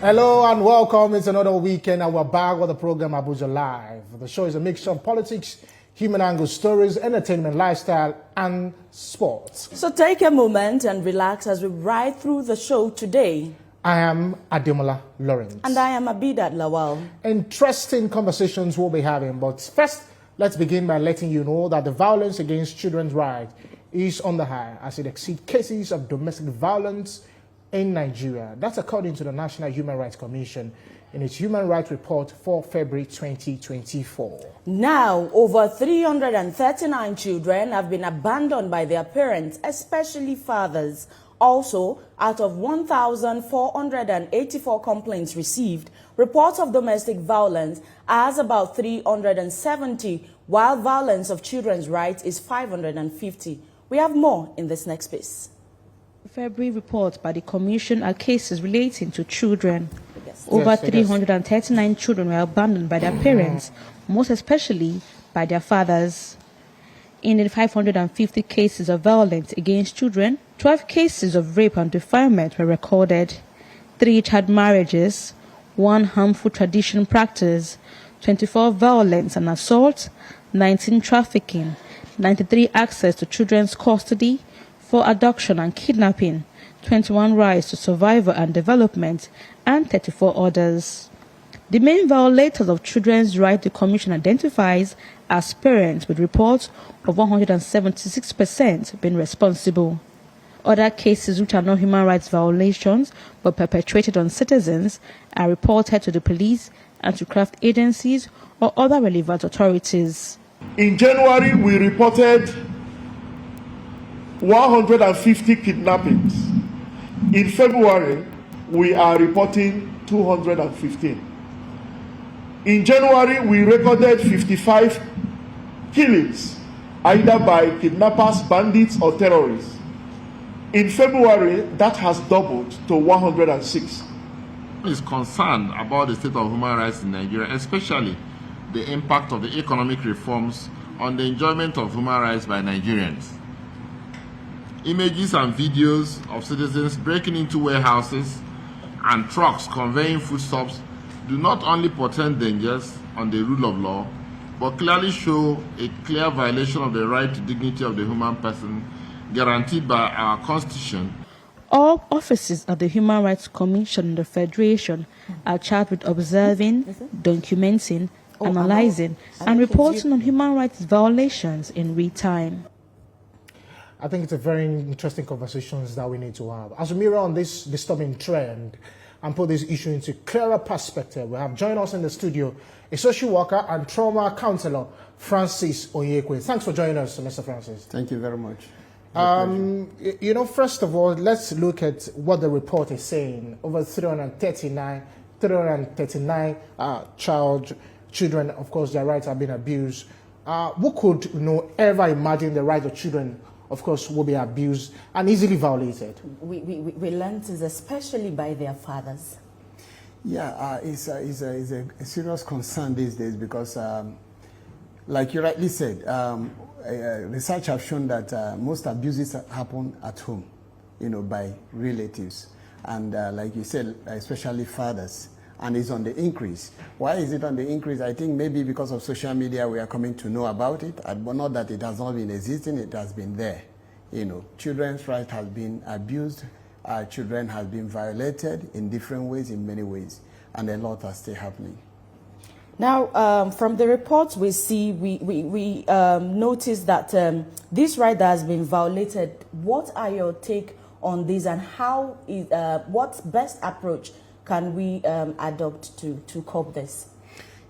Hello and welcome. It's another weekend and we're back with the program Abuja Live. The show is a mixture of politics, human angle stories, entertainment, lifestyle, and sports. So take a moment and relax as we ride through the show today. I am Ademola Lawrence. And I am Abidat Lawal. Interesting conversations we'll be having, but first, let's begin by letting you know that the violence against children's rights is on the high as it exceeds cases of domestic violence in Nigeria. That's according to the National Human Rights Commission in its Human Rights Report for February 2024. Now, over 339 children have been abandoned by their parents, especially fathers. Also, out of 1,484 complaints received, reports of domestic violence as about 370, while violence of children's rights is 550. We have more in this next piece. February report by the Commission are cases relating to children. Over 339 children were abandoned by their parents, most especially by their fathers. In the 550 cases of violence against children, 12 cases of rape and defilement were recorded, 3 child marriages, 1 harmful tradition practice, 24 violence and assault, 19 trafficking, 93 access to children's custody, 4 adoption and kidnapping, 21 rights to survival and development, and 34 others. The main violators of children's rights the Commission identifies as parents, with reports of 176% being responsible. Other cases which are not human rights violations but perpetrated on citizens are reported to the police, anti-graft agencies, or other relevant authorities. In January, we reported 150 kidnappings. In February, we are reporting 215. In January, we recorded 55 killings, either by kidnappers, bandits, or terrorists. In February, that has doubled to 106. Is concerned about the state of human rights in Nigeria, especially the impact of the economic reforms on the enjoyment of human rights by Nigerians. Images and videos of citizens breaking into warehouses and trucks conveying foodstuffs do not only portend dangers on the rule of law, but clearly show a clear violation of the right to dignity of the human person guaranteed by our Constitution. All offices of the Human Rights Commission in the Federation are charged with observing, documenting, analyzing, and reporting on human rights violations in real time. I think it's a very interesting conversations that we need to have. As we mirror on this disturbing trend and put this issue into clearer perspective, we have joined us in the studio a social worker and trauma counselor, Francis Onyekwe. Thanks for joining us, Mr. Francis. Thank you very much. You know, first of all, let's look at what the report is saying. Over 339 children, of course, their rights have been abused. Who could, ever imagine the right of children, of course, will be abused and easily violated? We learned this especially by their fathers. Yeah, it's a serious concern these days because, like you rightly said, research have shown that most abuses happen at home, by relatives. And like you said, especially fathers. And it's on the increase. Why is it on the increase? I think maybe because of social media we are coming to know about it, but not that it has not been existing, it has been there. Children's rights have been abused, children have been violated in different ways, in many ways, and a lot are still happening. Now, from the reports we see, we notice that this right that has been violated. What are your take on this, and how is what's best approach can we adopt to cope this?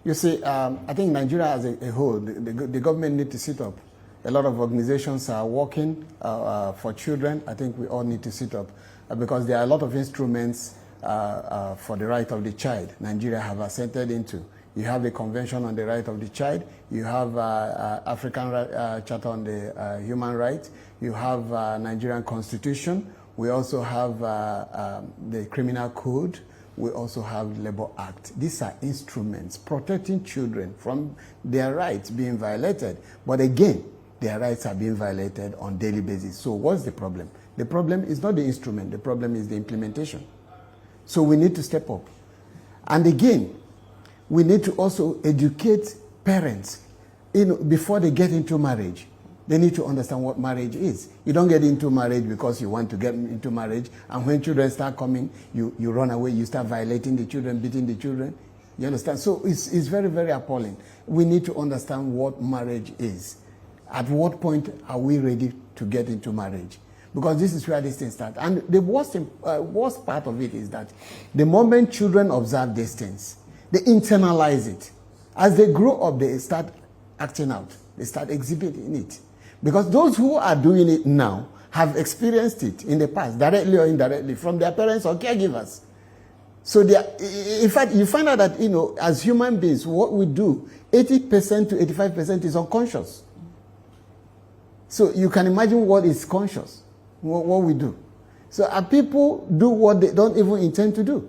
You see, I think Nigeria as a whole, the government need to sit up. A lot of organizations are working for children. I think we all need to sit up because there are a lot of instruments for the right of the child Nigeria have assented into. You have the Convention on the Right of the Child. You have African Charter on the Human Rights. You have Nigerian Constitution. We also have the Criminal Code. We also have the Labor Act. These are instruments protecting children from their rights being violated. But again, their rights are being violated on a daily basis. So what's the problem? The problem is not the instrument. The problem is the implementation. So we need to step up. And again, we need to also educate parents, before they get into marriage. They need to understand what marriage is. You don't get into marriage because you want to get into marriage, and when children start coming, you run away, you start violating the children, beating the children. You understand? So it's very, very appalling. We need to understand what marriage is. At what point are we ready to get into marriage? Because this is where these things start. And the worst part of it is that the moment children observe these things, they internalize it. As they grow up, they start acting out. They start exhibiting it. Because those who are doing it now have experienced it in the past, directly or indirectly, from their parents or caregivers. So in fact, you find out that, as human beings, what we do, 80% to 85% is unconscious. So you can imagine what is conscious, what we do. So people do what they don't even intend to do.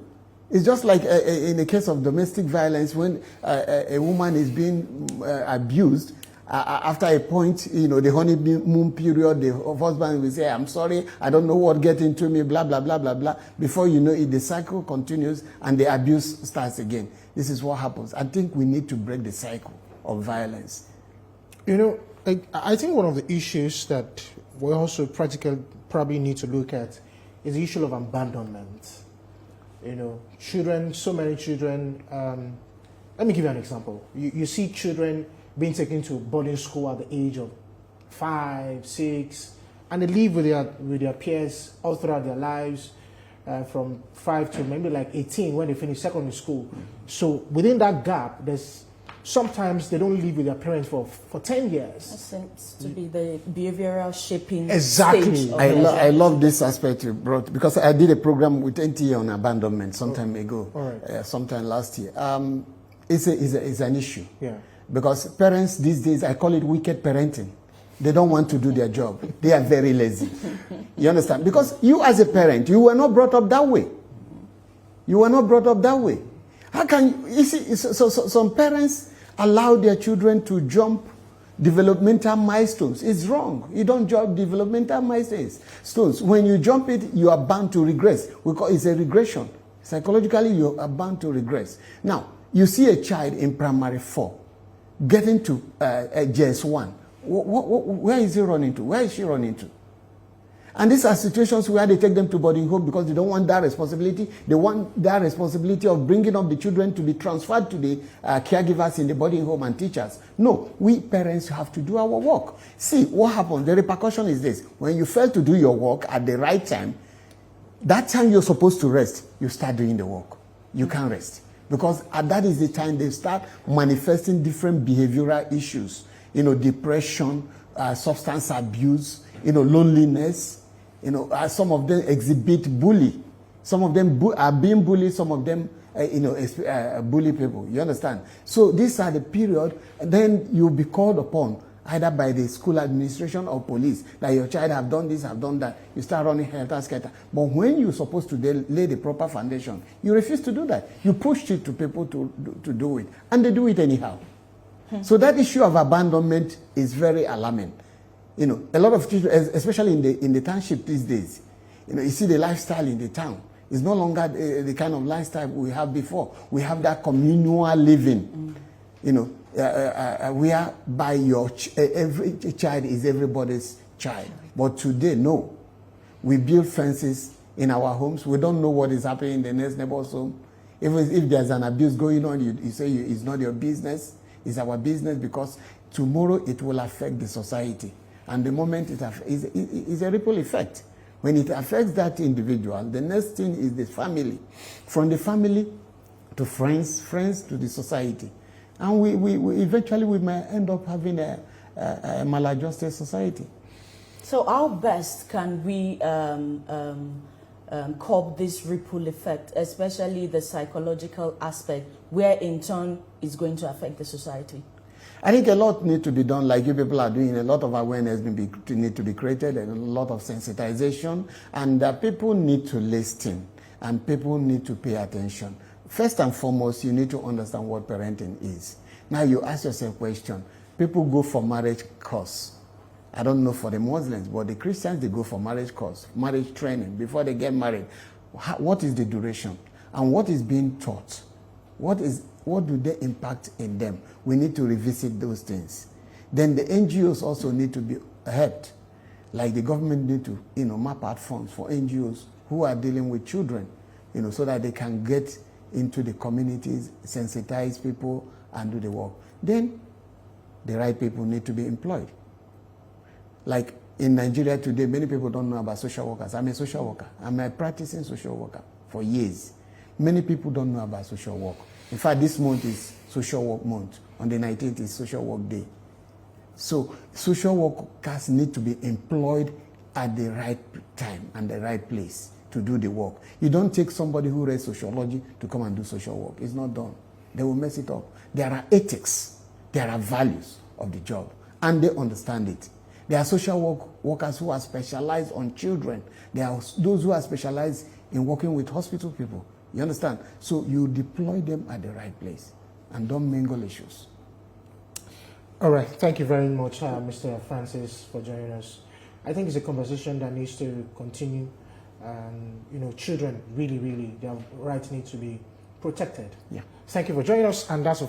It's just like in the case of domestic violence, when a woman is being abused, after a point, the honeymoon period, the husband will say, I'm sorry, I don't know what get into me, blah, blah, blah, blah, blah. Before you know it, the cycle continues and the abuse starts again. This is what happens. I think we need to break the cycle of violence. I think one of the issues that we also probably need to look at is the issue of abandonment. Children, so many children, let me give you an example. You see children being taken to boarding school at the age of 5, 6, and they live with their peers all throughout their lives, from 5 to maybe like 18 when they finish secondary school. So within that gap, sometimes they don't live with their parents for 10 years. That seems to be the behavioral shaping exactly. stage. I love this aspect you brought, because I did a program with NTA on abandonment some time ago, sometime last year. It's an issue. Yeah. Because parents these days, I call it wicked parenting. They don't want to do their job. They are very lazy. You understand? Because you as a parent, you were not brought up that way. You were not brought up that way. How can you see? So some parents allow their children to jump developmental milestones. It's wrong. You don't jump developmental milestones. When you jump it, you are bound to regress. It's a regression. Psychologically, you are bound to regress. Now, you see a child in primary 4 getting to JS1. Where is he running to? Where is she running to? And these are situations where they take them to boarding home because they don't want that responsibility. They want that responsibility of bringing up the children to be transferred to the caregivers in the boarding home and teachers. No, we parents have to do our work. See, what happens? The repercussion is this. When you fail to do your work at the right time, that time you're supposed to rest, you start doing the work. You can't rest. Because that is the time they start manifesting different behavioral issues. Depression, substance abuse, loneliness. Some of them exhibit bully. Some of them are being bullied. Some of them, bully people. You understand? So these are the period. Then you'll be called upon either by the school administration or police that your child have done this, have done that. You start running helter-skelter. But when you're supposed to lay the proper foundation, you refuse to do that. You push it to people to do it, and they do it anyhow. So that issue of abandonment is very alarming. A lot of children, especially in the township these days, you see the lifestyle in the town. It's no longer the kind of lifestyle we have before. We have that communal living, whereby every child is everybody's child. But today, no. We build fences in our homes. We don't know what is happening in the next neighbor's home. If there's an abuse going on, you say it's not your business. It's our business, because tomorrow it will affect the society. And the moment it's a ripple effect. When it affects that individual, the next thing is the family. From the family to friends to the society. And we eventually might end up having a maladjusted society. So how best can we curb this ripple effect, especially the psychological aspect, where in turn it's going to affect the society? I think a lot needs to be done, like you people are doing. A lot of awareness need to be created, and a lot of sensitization, and people need to listen, and people need to pay attention. First and foremost, you need to understand what parenting is. Now you ask yourself a question. People go for marriage course. I don't know for the Muslims, but the Christians, they go for marriage course, marriage training before they get married. What is the duration? And what is being taught? What do they impact in them? We need to revisit those things. Then the NGOs also need to be helped. Like the government need to, map out funds for NGOs who are dealing with children, so that they can get into the communities, sensitize people, and do the work. Then the right people need to be employed. Like in Nigeria today, many people don't know about social workers. I'm a social worker. I'm a practicing social worker for years. Many people don't know about social work. In fact, this month is social work month. On the 19th is social work day. So social workers need to be employed at the right time and the right place to do the work. You don't take somebody who read sociology to come and do social work. It's not done. They will mess it up. There are ethics. There are values of the job. And they understand it. There are social workers who are specialized on children. There are those who are specialized in working with hospital people. You understand? So you deploy them at the right place and don't mingle issues. All right. Thank you very much, Mr. Francis, for joining us. I think it's a conversation that needs to continue. And, children really, their rights need to be protected. Yeah. Thank you for joining us. And that's, of course,